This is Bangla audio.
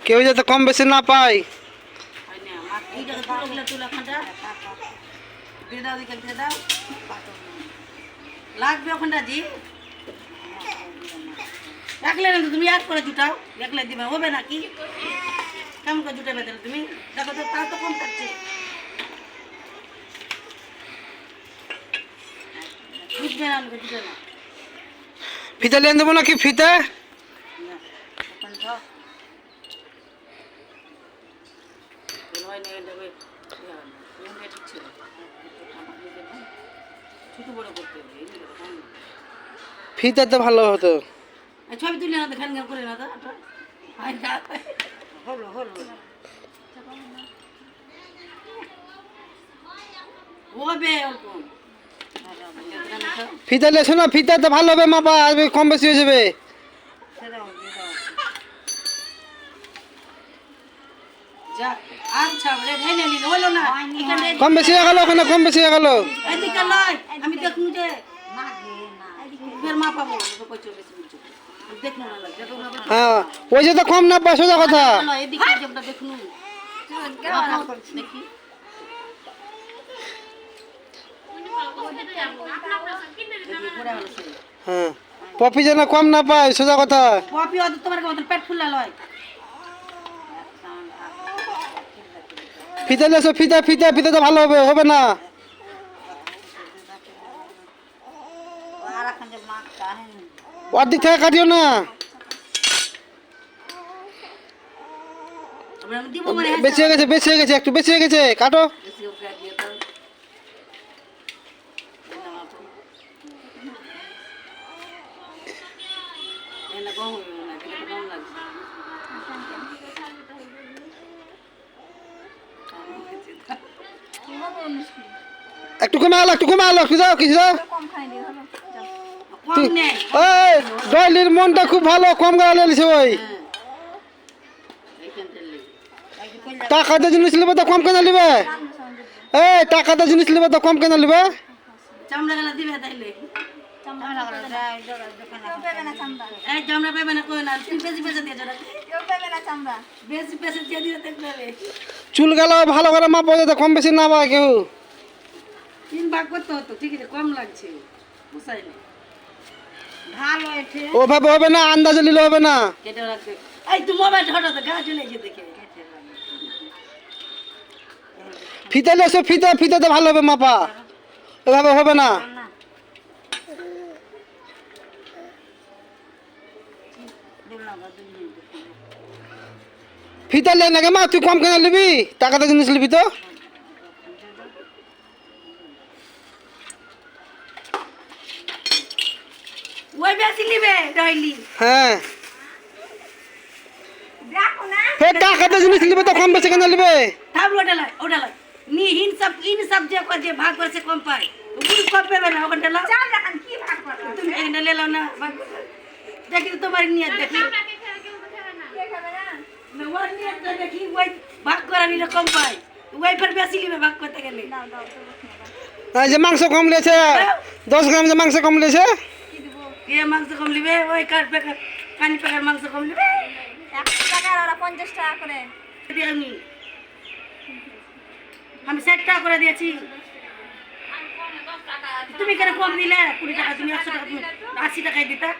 কেউ যাতে কম বেশি না পায়। লাগবে ওখানটা জি একলে না তুমি এক করে জুটাও একলে দিবে হবে নাকি কেমন করে জুটাবে তাহলে তুমি দেখো তো তা তো কম থাকছে বুঝবে না আমাকে জুটে না ফিতা নিয়ে দেবো নাকি ফিতা? ফিতা তো ভালো হতো। ছবি তুলে না খান করে না হলো হলো হবে অল্প ফিতা লেছো না, ফিতা তো ভালো হবে, মাপা আসবে, কম বেশি হয়ে যাবে। কম বেশি হয়ে গেল, ওখানে কম বেশি হয়ে গেল। আমি দেখুন যে মা পাবো হ্যাঁ, ওই যে তো কম না পায়, সোজা কথা। দেখুন দেখি হ্যাঁ, পপি যেন কম না পায়, সোজা কথা। পপি অত তোমার পেট ফুলা লয়। ফিতা লেছো, ফিতা ফিতা ফিতা তো ভালো হবে, হবে না। ওর দিক থেকে কাটিও না, বেশি হয়ে গেছে, বেশি হয়ে গেছে, একটু বেশি হয়ে গেছে, কাটো। একটু কমে আলো, একটু কমে আলো, কিছু দাও, কিছু দাও। ডয়লির মনটা খুব ভালো, কম গাড়া লিছে ওই টাকাতে জিনিস নেবে তো কম কেন নেবে? এই টাকাতে জিনিস নেবে তো কম কেন নেবে? চামড়া গেলা দিবে তাইলে চামড়া পাবে না কই না বেশি পয়সা দিয়ে বেশি পয়সা দিয়ে দিয়ে দেখবে চুল গেল ভালো করে মাপ যাতে কম বেশি না পায় কেউ। 3 ভাগ করতে হতো, ঠিক আছে, কম লাগছে বুঝাই না ভালো আছে ওভাবে হবে না, আন্দাজে নিলে হবে না। কেটে রাখবে এই তুমি মোবাইল হঠাৎ গা চলে এসে দেখে ফিতা লেছো, ফিতা ফিতাতে ভালো হবে মাপা, ওভাবে হবে না। ফিতা লে না মা, তুই কম কেন নিবি? টাকাতে জিনিস নিবি তো। ওই বেশি নিবে ডয়লি হ্যাঁ, দেখো না হে টাকাতে জিনিস নিবে তো কম বেশি কেন নিবে? থাম ওটা লাই নি ইন সব যে ভাগ করছে কম পায় ওগুলো কম পাবে না ওখানটা লাও চাল রাখান কি ভাগ করবে তুমি এখানে লে লাও না ভাগ দেখি তো তোমার নিয়ত দেখি না ওর নিয়ত দেখি ওই ভাগ করা নিলে কম পায় ওই ফের বেশি নিবে ভাগ করতে গেলে এই যে মাংস কম লেছে, 10 গ্রাম যে মাংস কম লেছে, কে মাংস কম নিবে? ওই কানি প্যাকেট মাংস কম নিবে 100 টাকা আর 50 টাকা করে আমি 60 টাকা করে দিয়েছি, তুমি কেন কম দিলে? 20 টাকা তুমি 100 টাকা 80 টাকায় দিতা।